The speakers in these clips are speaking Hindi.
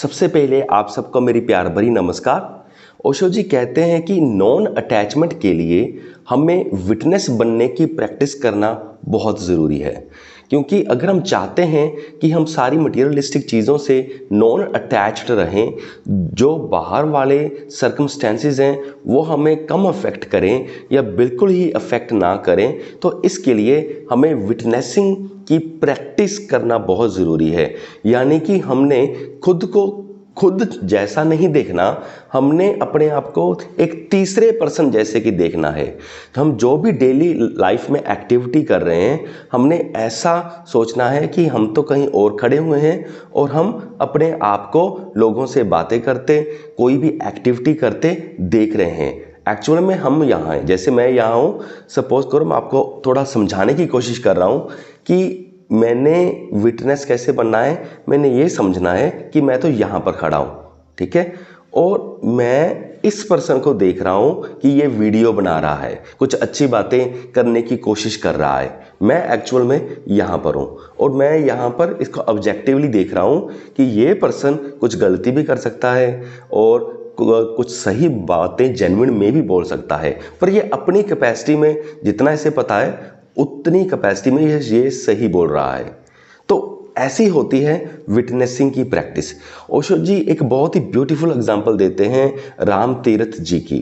सबसे पहले आप सबको मेरी प्यार भरी नमस्कार। ओशो जी कहते हैं कि नॉन अटैचमेंट के लिए हमें विटनेस बनने की प्रैक्टिस करना बहुत ज़रूरी है, क्योंकि अगर हम चाहते हैं कि हम सारी मटेरियलिस्टिक चीज़ों से नॉन अटैच्ड रहें, जो बाहर वाले सर्कमस्टेंसेस हैं वो हमें कम अफेक्ट करें या बिल्कुल ही अफेक्ट ना करें, तो इसके लिए हमें विटनेसिंग की प्रैक्टिस करना बहुत ज़रूरी है। यानी कि हमने खुद को खुद जैसा नहीं देखना, हमने अपने आप को एक तीसरे पर्सन जैसे कि देखना है। हम जो भी डेली लाइफ में एक्टिविटी कर रहे हैं, हमने ऐसा सोचना है कि हम तो कहीं और खड़े हुए हैं और हम अपने आप को लोगों से बातें करते, कोई भी एक्टिविटी करते देख रहे हैं। एक्चुअल में हम यहाँ हैं, जैसे मैं यहाँ हूँ, सपोज करो मैं आपको थोड़ा समझाने की कोशिश कर रहा हूँ कि मैंने विटनेस कैसे बनना है। मैंने ये समझना है कि मैं तो यहाँ पर खड़ा हूँ, ठीक है, और मैं इस पर्सन को देख रहा हूँ कि ये वीडियो बना रहा है, कुछ अच्छी बातें करने की कोशिश कर रहा है। मैं एक्चुअल में यहाँ पर हूँ और मैं यहाँ पर इसको ऑब्जेक्टिवली देख रहा हूँ कि ये पर्सन कुछ गलती भी कर सकता है और कुछ सही बातें जेन्युइन में भी बोल सकता है, पर ये अपनी कैपेसिटी में जितना इसे पता है उतनी कैपेसिटी में ये सही बोल रहा है। तो ऐसी होती है विटनेसिंग की प्रैक्टिस। ओशो जी एक बहुत ही ब्यूटीफुल एग्जांपल देते हैं राम तीर्थ जी की।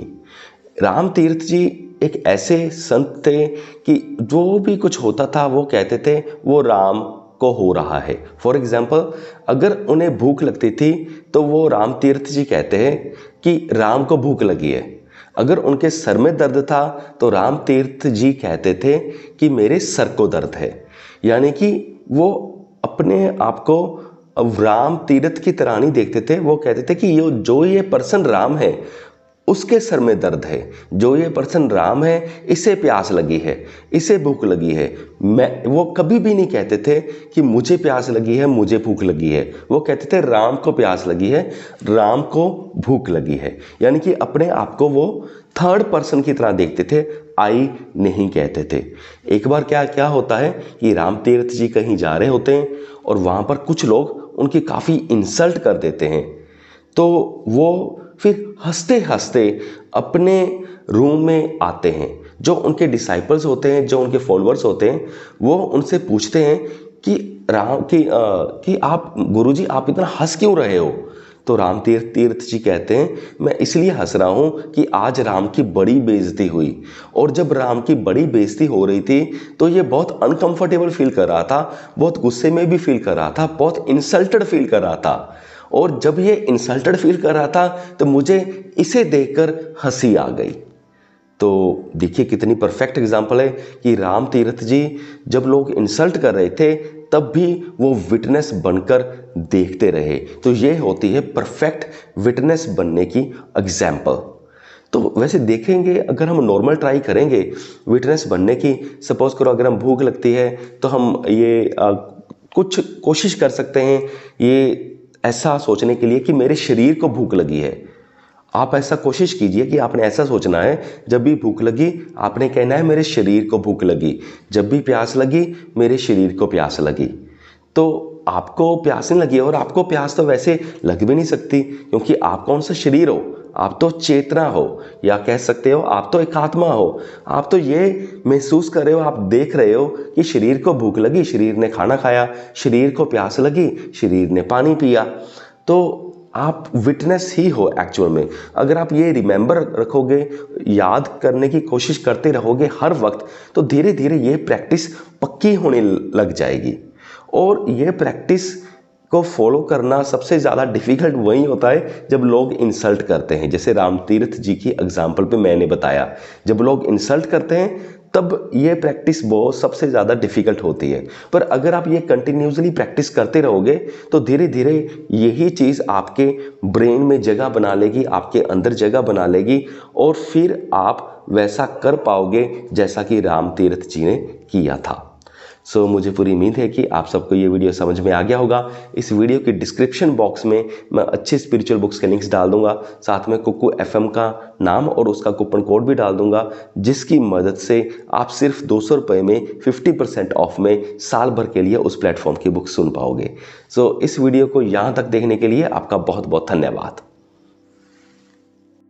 राम तीर्थ जी एक ऐसे संत थे कि जो भी कुछ होता था वो कहते थे वो राम को हो रहा है। फॉर एग्जाम्पल, अगर उन्हें भूख लगती थी तो वो राम तीर्थ जी कहते हैं कि राम को भूख लगी है। अगर उनके सर में दर्द था तो राम तीर्थ जी कहते थे कि मेरे सर को दर्द है। यानी कि वो अपने आप को राम तीर्थ की तरह नहीं देखते थे, वो कहते थे कि ये पर्सन राम है उसके सर में दर्द है, जो ये पर्सन राम है इसे प्यास लगी है, इसे भूख लगी है। वो कभी भी नहीं कहते थे कि मुझे प्यास लगी है, मुझे भूख लगी है। वो कहते थे राम को प्यास लगी है, राम को भूख लगी है। यानी कि अपने आप को वो थर्ड पर्सन की तरह देखते थे, आई नहीं कहते थे। एक बार क्या क्या होता है कि राम तीर्थ जी कहीं जा रहे होते हैं और वहाँ पर कुछ लोग उनकी काफ़ी इंसल्ट कर देते हैं, तो वो फिर हंसते हंसते अपने रूम में आते हैं। जो उनके डिसाइपल्स होते हैं, जो उनके फॉलोअर्स होते हैं, वो उनसे पूछते हैं कि आप गुरुजी आप इतना हंस क्यों रहे हो। तो राम तीर्थ जी कहते हैं मैं इसलिए हंस रहा हूँ कि आज राम की बड़ी बेइज्जती हुई, और जब राम की बड़ी बेइज्जती हो रही थी तो ये बहुत अनकंफर्टेबल फील कर रहा था, बहुत गुस्से में भी फील कर रहा था, बहुत इंसल्टेड फील कर रहा था। और जब ये इंसल्टेड फील कर रहा था तो मुझे इसे देखकर हंसी आ गई। तो देखिए कितनी परफेक्ट एग्जांपल है कि राम तीर्थ जी जब लोग इंसल्ट कर रहे थे तब भी वो विटनेस बनकर देखते रहे। तो ये होती है परफेक्ट विटनेस बनने की एग्जाम्पल। तो वैसे देखेंगे, अगर हम नॉर्मल ट्राई करेंगे विटनेस बनने की, सपोज करो अगर हम भूख लगती है तो हम ये कुछ कोशिश कर सकते हैं ये ऐसा सोचने के लिए कि मेरे शरीर को भूख लगी है। आप ऐसा कोशिश कीजिए कि आपने ऐसा सोचना है, जब भी भूख लगी आपने कहना है मेरे शरीर को भूख लगी, जब भी प्यास लगी मेरे शरीर को प्यास लगी। तो आपको प्यास नहीं लगी, और आपको प्यास तो वैसे लग भी नहीं सकती क्योंकि आप कौन सा शरीर हो, आप तो चेतना हो, या कह सकते हो आप तो एक आत्मा हो। आप तो ये महसूस कर रहे हो, आप देख रहे हो कि शरीर को भूख लगी, शरीर ने खाना खाया, शरीर को प्यास लगी, शरीर ने पानी पिया। तो आप विटनेस ही हो एक्चुअल में। अगर आप ये रिमेंबर रखोगे, याद करने की कोशिश करते रहोगे हर वक्त, तो धीरे धीरे ये प्रैक्टिस पक्की होने लग जाएगी। और ये प्रैक्टिस को फॉलो करना सबसे ज़्यादा डिफ़िकल्ट वही होता है जब लोग इंसल्ट करते हैं। जैसे राम तीर्थ जी की एग्जांपल पे मैंने बताया, जब लोग इंसल्ट करते हैं तब ये प्रैक्टिस बहुत सबसे ज़्यादा डिफ़िकल्ट होती है। पर अगर आप ये कंटिन्यूसली प्रैक्टिस करते रहोगे तो धीरे धीरे यही चीज़ आपके ब्रेन में जगह बना लेगी, आपके अंदर जगह बना लेगी, और फिर आप वैसा कर पाओगे जैसा कि राम तीर्थ जी ने किया था। सो मुझे पूरी उम्मीद है कि आप सबको ये वीडियो समझ में आ गया होगा। इस वीडियो के डिस्क्रिप्शन बॉक्स में मैं अच्छे स्पिरिचुअल बुक्स के लिंक्स डाल दूंगा, साथ में कुकू एफएम का नाम और उसका कूपन कोड भी डाल दूंगा, जिसकी मदद से आप सिर्फ 200 रुपये में 50% ऑफ में साल भर के लिए उस प्लेटफॉर्म की बुक सुन पाओगे। सो इस वीडियो को यहाँ तक देखने के लिए आपका बहुत बहुत धन्यवाद।